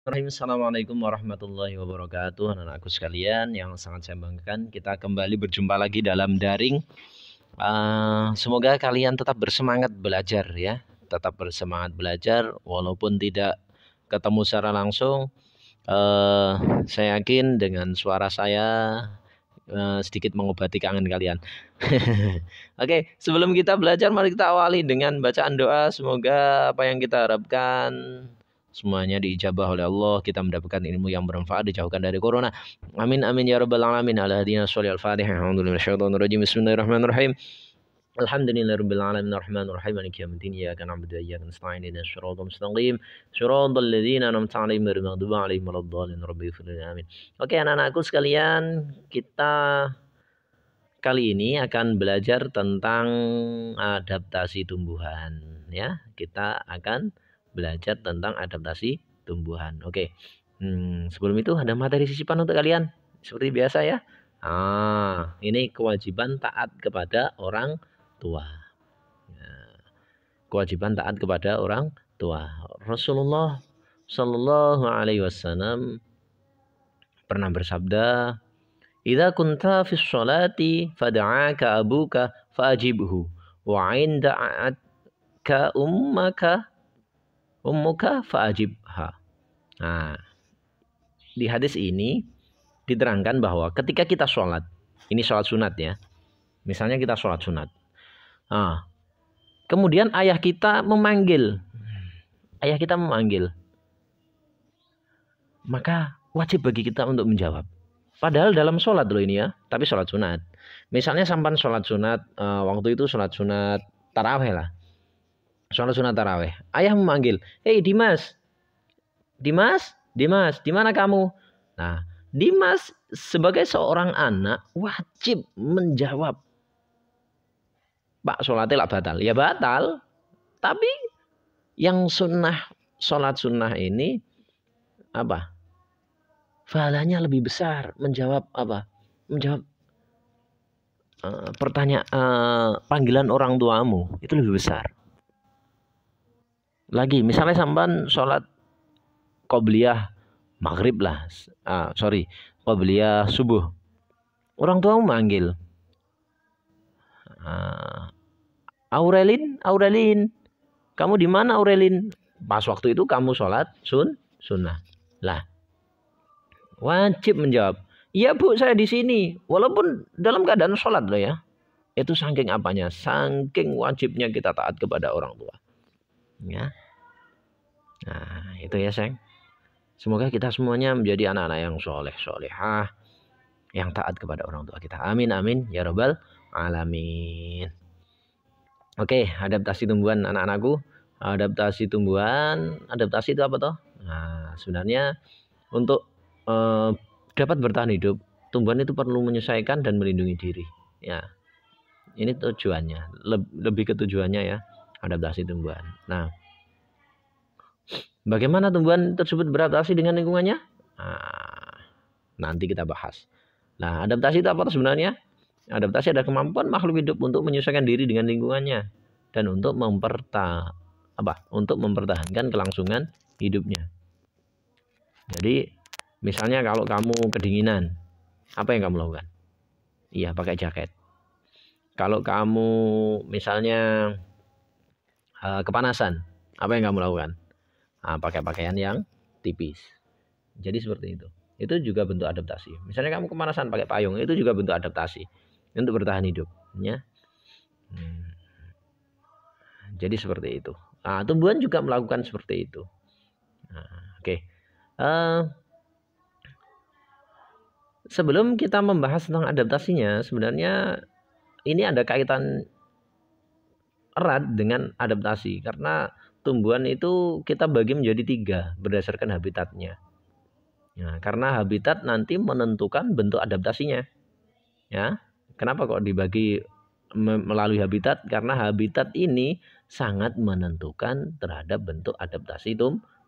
Assalamualaikum warahmatullahi wabarakatuh. Anak-anakku sekalian yang sangat saya banggakan, kita kembali berjumpa lagi dalam daring. Semoga kalian tetap bersemangat belajar ya, tetap bersemangat belajar walaupun tidak ketemu secara langsung. Saya yakin dengan suara saya sedikit mengobati kangen kalian. Oke, sebelum kita belajar, mari kita awali dengan bacaan doa. Semoga apa yang kita harapkan semuanya diijabah oleh Allah, kita mendapatkan ilmu yang bermanfaat, dijauhkan dari corona. Amin amin ya rabbal alamin. Ala hadina sholli al-fatihah. Alhamdulillahirrahmanirrahim. Bismillahirrahmanirrahim. Alhamdulillahirabbil alamin arrahmanir rahim maliki yaumiddin iyyaka na'budu wa iyyaka nasta'in ihdinas siratal mustaqim siratal ladzina an'amta 'alaihim ghairil maghdubi 'alaihim waladdallin rabbil alamin. Oke, anak-anakku sekalian, kita kali ini akan belajar tentang adaptasi tumbuhan ya. Kita akan belajar tentang adaptasi tumbuhan. Oke. Sebelum itu ada materi sisipan untuk kalian seperti biasa ya. Ini kewajiban taat kepada orang tua. Kewajiban taat kepada orang tua. Rasulullah Shallallahu Alaihi Wasallam pernah bersabda, "Idza kunta fi sholati fad'aka abuka fajibhu wa 'inda'atka ummuka fajibha." Nah, di hadis ini diterangkan bahwa ketika kita sholat, ini sholat sunat ya. Misalnya kita sholat sunat. Kemudian ayah kita memanggil. Maka wajib bagi kita untuk menjawab. Padahal dalam sholat loh ini ya, tapi sholat sunat. Misalnya sampan sholat sunat, waktu itu sholat sunat taraweh lah. Sholat sunat taraweh. Ayah memanggil, "Hei Dimas, Dimas, Dimas, di mana kamu?" Nah, Dimas sebagai seorang anak wajib menjawab, "Pak, sholatnya lah batal." Ya batal, tapi yang sunnah, sholat sunnah ini apa? Pahalanya lebih besar menjawab apa? Menjawab panggilan orang tuamu itu lebih besar. Lagi, misalnya sampan sholat qobliyah maghrib lah, qobliyah subuh. Orang tuamu manggil, Aurelin, kamu di mana Aurelin? Pas waktu itu kamu sholat sunnah. Lah, wajib menjawab, "Iya Bu, saya di sini." Walaupun dalam keadaan sholat loh ya. Itu saking apanya? Saking wajibnya kita taat kepada orang tua. Ya. Nah, itu ya sayang. Semoga kita semuanya menjadi anak-anak yang solehah, yang taat kepada orang tua kita. Amin amin ya rabbal alamin. Oke, adaptasi tumbuhan anak-anakku. Adaptasi tumbuhan, adaptasi itu apa toh? Nah, sebenarnya untuk dapat bertahan hidup, tumbuhan itu perlu menyesuaikan dan melindungi diri. Ya, ini tujuannya, lebih ke tujuannya ya, adaptasi tumbuhan. Nah, bagaimana tumbuhan tersebut beradaptasi dengan lingkungannya? Nanti kita bahas. Nah, adaptasi itu apa sebenarnya? Adaptasi adalah kemampuan makhluk hidup untuk menyesuaikan diri dengan lingkungannya dan untuk mempertahankan kelangsungan hidupnya. Jadi, misalnya kalau kamu kedinginan, apa yang kamu lakukan? Iya, pakai jaket. Kalau kamu misalnya kepanasan, apa yang kamu lakukan? Pakai pakaian yang tipis. Jadi seperti itu. Itu juga bentuk adaptasi. Misalnya kamu kepanasan pakai payung, itu juga bentuk adaptasi untuk bertahan hidup. Ya. Jadi seperti itu. Tumbuhan juga melakukan seperti itu. Oke. Sebelum kita membahas tentang adaptasinya, sebenarnya ini ada kaitan erat dengan adaptasi. Karena tumbuhan itu kita bagi menjadi 3 berdasarkan habitatnya. Nah, karena habitat nanti menentukan bentuk adaptasinya. Ya, kenapa kok dibagi melalui habitat? Karena habitat ini sangat menentukan terhadap bentuk adaptasi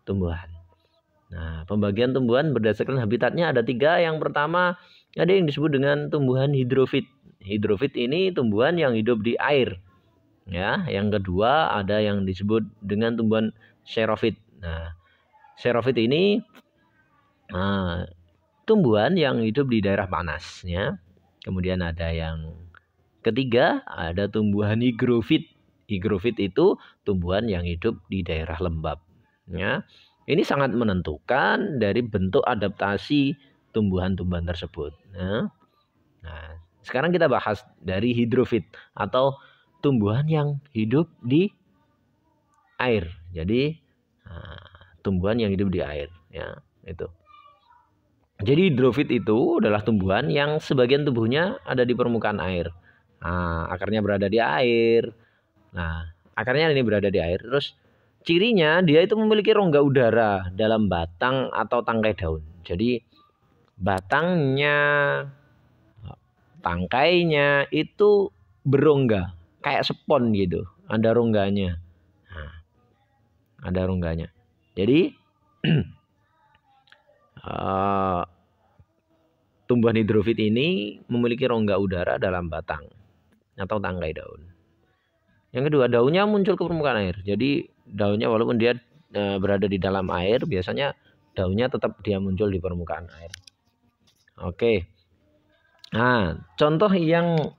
tumbuhan. Nah, pembagian tumbuhan berdasarkan habitatnya ada 3. Yang pertama, ada yang disebut dengan tumbuhan hidrofit. Hidrofit ini tumbuhan yang hidup di air. Ya, yang kedua ada yang disebut dengan tumbuhan xerofit. Nah, xerofit ini Nah, tumbuhan yang hidup di daerah panas ya. Kemudian ada yang ketiga, ada tumbuhan higrofit. Higrofit itu tumbuhan yang hidup di daerah lembab ya. Ini sangat menentukan dari bentuk adaptasi tumbuhan-tumbuhan tersebut ya. Nah, sekarang kita bahas dari hidrofit atau tumbuhan yang hidup di air. Jadi tumbuhan yang hidup di air ya, itu. Jadi hidrofit itu adalah tumbuhan yang sebagian tubuhnya ada di permukaan air. Nah, akarnya berada di air. Nah, akarnya ini berada di air. Terus cirinya dia itu memiliki rongga udara dalam batang atau tangkai daun. Jadi batangnya, tangkainya itu berongga, kayak spon gitu. Ada rongganya. Nah, ada rongganya. Jadi tumbuhan hidrofit ini memiliki rongga udara dalam batang atau tangkai daun. Yang kedua, daunnya muncul ke permukaan air. Jadi daunnya walaupun dia berada di dalam air, biasanya daunnya tetap dia muncul di permukaan air. Oke. Nah, contoh yang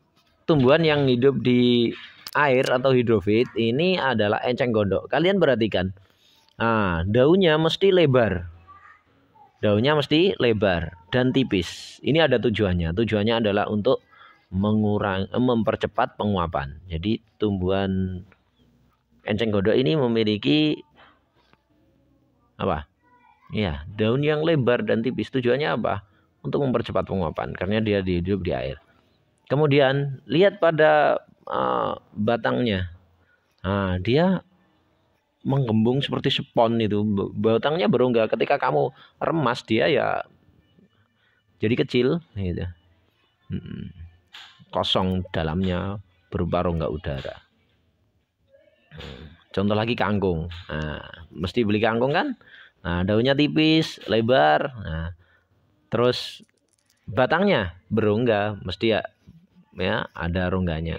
tumbuhan yang hidup di air atau hidrofit ini adalah enceng gondok. Kalian perhatikan. Nah, daunnya mesti lebar. Daunnya mesti lebar dan tipis. Ini ada tujuannya. Tujuannya adalah untuk mempercepat penguapan. Jadi tumbuhan enceng gondok ini memiliki apa? Ya, daun yang lebar dan tipis. Tujuannya apa? Untuk mempercepat penguapan karena dia hidup di air. Kemudian lihat pada batangnya. Nah, dia menggembung seperti spon itu. Batangnya berongga. Ketika kamu remas dia ya jadi kecil gitu. Kosong dalamnya berupa rongga udara. Contoh lagi kangkung. Nah, mesti beli kangkung kan? Nah, daunnya tipis, lebar. Nah, terus batangnya berongga, mesti ya ada rongganya.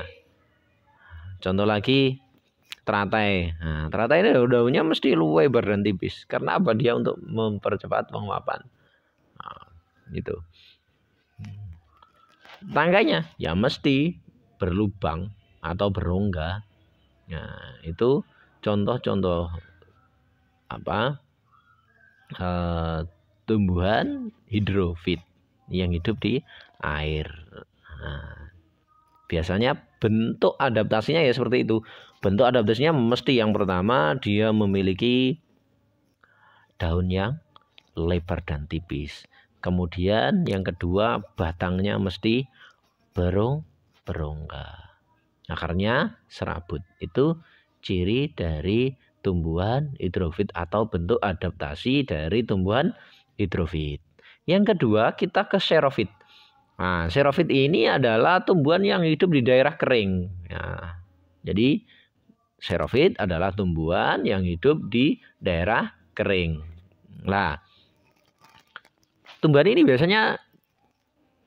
Contoh lagi teratai. Nah, teratai ini daunnya mesti lebar dan tipis. Karena apa? Dia untuk mempercepat penguapan. Nah, gitu. Tangkainya ya mesti berlubang atau berongga. Nah, itu contoh-contoh apa? Tumbuhan hidrofit yang hidup di air. Nah, biasanya bentuk adaptasinya ya seperti itu. Bentuk adaptasinya mesti yang pertama dia memiliki daun yang lebar dan tipis. Kemudian yang kedua batangnya mesti berongga. Akarnya serabut. Itu ciri dari tumbuhan hidrofit atau bentuk adaptasi dari tumbuhan hidrofit. Yang kedua kita ke xerofit. Nah, xerofit ini adalah tumbuhan yang hidup di daerah kering. Nah, jadi xerofit adalah tumbuhan yang hidup di daerah kering. Nah, tumbuhan ini biasanya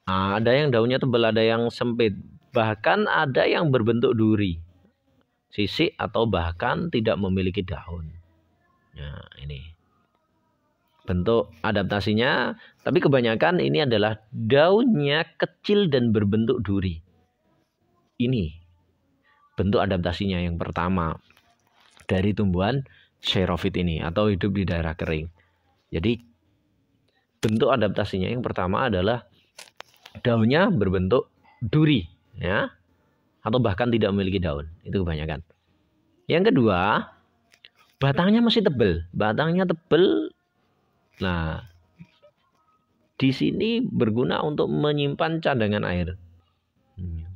ada yang daunnya tebal, ada yang sempit. Bahkan ada yang berbentuk duri, sisik atau bahkan tidak memiliki daun. Nah, ini bentuk adaptasinya, tapi kebanyakan ini adalah daunnya kecil dan berbentuk duri. Ini bentuk adaptasinya yang pertama dari tumbuhan xerofit ini atau hidup di daerah kering. Jadi bentuk adaptasinya yang pertama adalah daunnya berbentuk duri ya, atau bahkan tidak memiliki daun. Itu kebanyakan. Yang kedua, batangnya masih tebal. Batangnya tebal. Nah, di sini berguna untuk menyimpan cadangan air.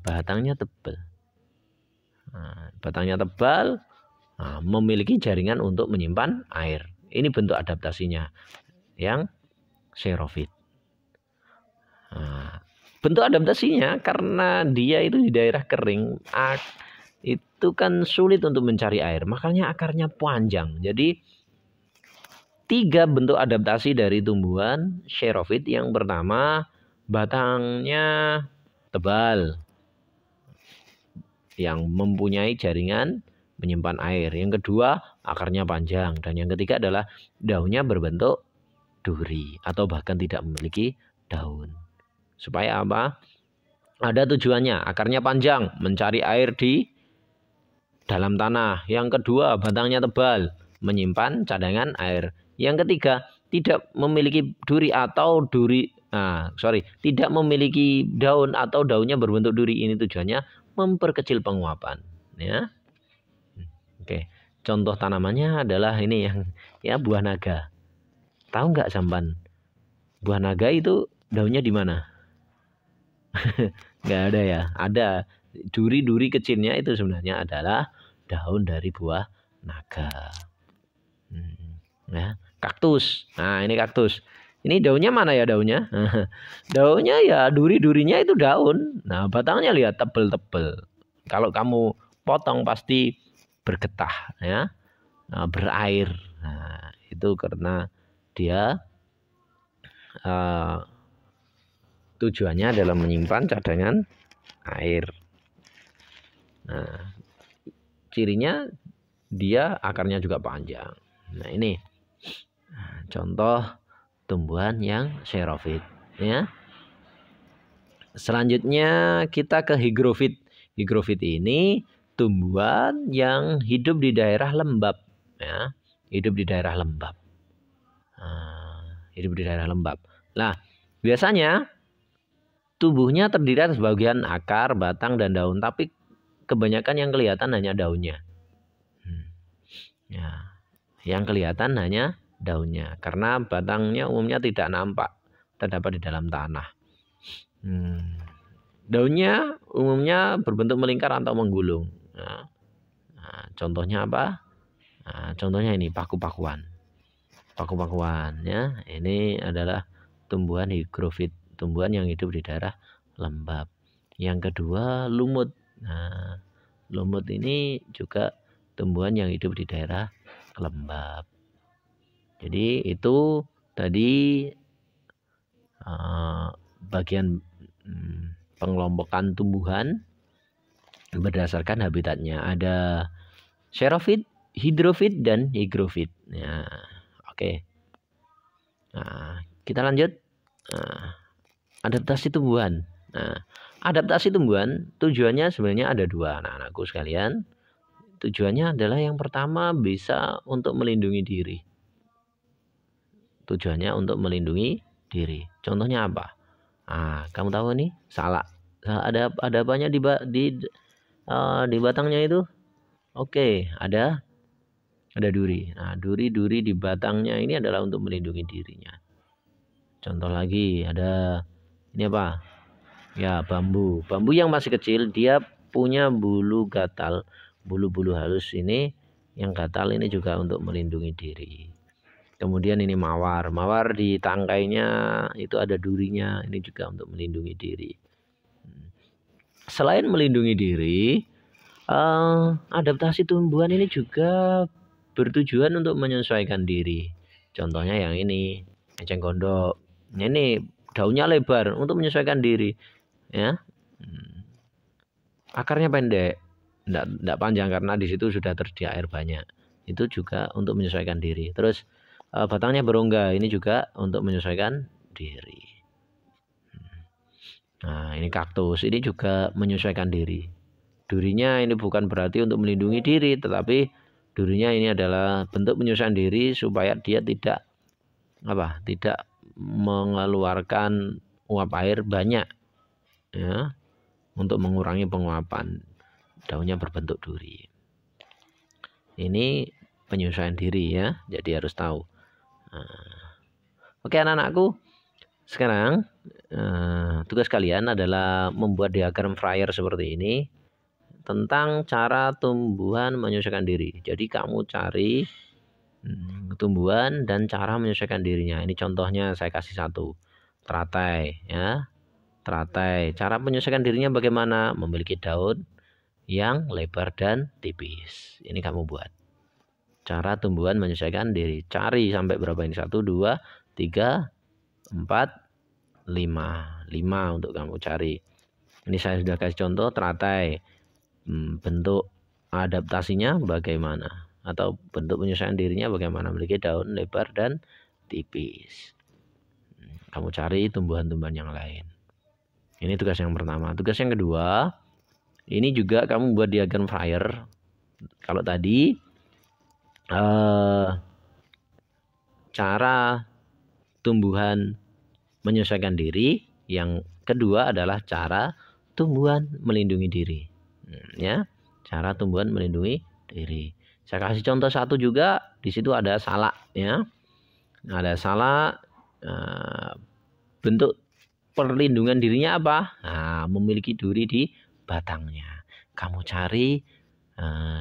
Batangnya tebal. Nah, batangnya tebal, memiliki jaringan untuk menyimpan air. Ini bentuk adaptasinya yang xerofit. Nah, bentuk adaptasinya karena dia itu di daerah kering, itu kan sulit untuk mencari air. Makanya akarnya panjang. Jadi 3 bentuk adaptasi dari tumbuhan xerofit. Yang pertama, batangnya tebal yang mempunyai jaringan menyimpan air. Yang kedua, akarnya panjang. Dan yang ketiga adalah daunnya berbentuk duri atau bahkan tidak memiliki daun. Supaya apa? Ada tujuannya. Akarnya panjang, mencari air di dalam tanah. Yang kedua, batangnya tebal, menyimpan cadangan air. Yang ketiga, tidak memiliki duri atau tidak memiliki daun atau daunnya berbentuk duri. Ini tujuannya memperkecil penguapan. Ya, oke. Contoh tanamannya adalah ini yang buah naga. Tahu nggak sampan? Buah naga itu daunnya di mana? Nggak ada ya. Ada duri-duri kecilnya itu sebenarnya adalah daun dari buah naga. Ya, kaktus. Nah, ini kaktus. Ini daunnya mana ya daunnya? Daunnya ya duri-durinya itu daun. Nah, batangnya lihat tebel-tebel. Kalau kamu potong pasti bergetah ya. Nah, berair. Nah, itu karena dia tujuannya adalah menyimpan cadangan air. Nah, cirinya dia akarnya juga panjang. Nah, ini contoh tumbuhan yang xerofit ya. Selanjutnya kita ke higrofit. Higrofit ini tumbuhan yang hidup di daerah lembab ya. Hidup di daerah lembab. Hidup di daerah lembab. Nah, biasanya tubuhnya terdiri atas bagian akar, batang, dan daun, tapi kebanyakan yang kelihatan hanya daunnya. Ya, yang kelihatan hanya daunnya, karena batangnya umumnya tidak nampak, terdapat di dalam tanah. Daunnya umumnya berbentuk melingkar atau menggulung. Nah, contohnya apa? Nah, contohnya ini paku-pakuan. Paku-pakuan ya. Ini adalah tumbuhan higrofit, tumbuhan yang hidup di daerah lembab. Yang kedua lumut. Nah, lumut ini juga tumbuhan yang hidup di daerah lembab. Jadi itu tadi bagian pengelompokan tumbuhan berdasarkan habitatnya. Ada xerofit, hidrofit, dan higrofit. Ya, oke. Nah, kita lanjut. Adaptasi tumbuhan. Nah, adaptasi tumbuhan tujuannya sebenarnya ada dua, anak-anakku sekalian. Tujuannya adalah yang pertama bisa untuk melindungi diri. Tujuannya untuk melindungi diri. Contohnya apa? Kamu tahu nih? Salak. Ada apanya di batangnya itu? Oke, ada duri. Nah, duri-duri di batangnya ini adalah untuk melindungi dirinya. Contoh lagi ada ini apa? Ya, bambu. Bambu yang masih kecil dia punya bulu gatal, bulu-bulu halus ini yang gatal ini juga untuk melindungi diri. Kemudian ini mawar. Mawar di tangkainya itu ada durinya, ini juga untuk melindungi diri. Selain melindungi diri, adaptasi tumbuhan ini juga bertujuan untuk menyesuaikan diri. Contohnya yang ini, eceng gondok. Ini daunnya lebar untuk menyesuaikan diri. Ya, akarnya pendek, tidak panjang karena di situ sudah tersedia air banyak. Itu juga untuk menyesuaikan diri. Terus batangnya berongga, ini juga untuk menyesuaikan diri. Nah, ini kaktus, ini juga menyesuaikan diri. Durinya ini bukan berarti untuk melindungi diri, tetapi durinya ini adalah bentuk penyesuaian diri supaya dia tidak mengeluarkan uap air banyak. Ya, untuk mengurangi penguapan. Daunnya berbentuk duri. Ini penyesuaian diri ya, jadi harus tahu. Oke anak-anakku, sekarang tugas kalian adalah membuat diagram Fryer seperti ini tentang cara tumbuhan menyesuaikan diri. Jadi kamu cari tumbuhan dan cara menyesuaikan dirinya. Ini contohnya saya kasih satu, teratai ya. Teratai, cara menyesuaikan dirinya bagaimana? Memiliki daun yang lebar dan tipis. Ini kamu buat. Cara tumbuhan menyesuaikan diri. Cari sampai berapa ini? 1, 2, 3, 4, 5. 5 untuk kamu cari. Ini saya sudah kasih contoh teratai. Bentuk adaptasinya bagaimana? Atau bentuk penyesuaian dirinya bagaimana? Memiliki daun lebar dan tipis. Kamu cari tumbuhan-tumbuhan yang lain. Ini tugas yang pertama. Tugas yang kedua, ini juga kamu buat diagram fryer. Kalau tadi cara tumbuhan menyesuaikan diri, yang kedua adalah cara tumbuhan melindungi diri. Ya, cara tumbuhan melindungi diri. Saya kasih contoh satu juga. Di situ ada salak, ya. Ada salak. Bentuk perlindungan dirinya apa? Nah, memiliki duri di batangnya. Kamu cari,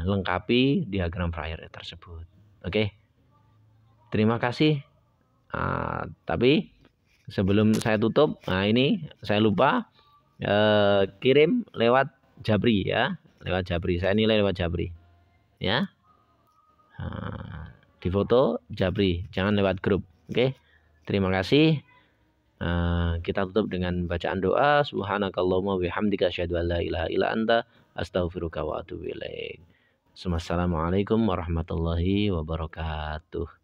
lengkapi diagram fryer tersebut. Oke. Terima kasih. Tapi sebelum saya tutup, ini saya lupa kirim lewat Jabri, ya. Lewat Jabri. Saya nilai lewat Jabri. Ya. Di foto Jabri, jangan lewat grup. Oke. Terima kasih. Kita tutup dengan bacaan doa. Subhanakallahumma bihamdika asyhadu an la ilaha illa anta astaghfiruka wa atubu ilaik. Assalamualaikum warahmatullahi wabarakatuh.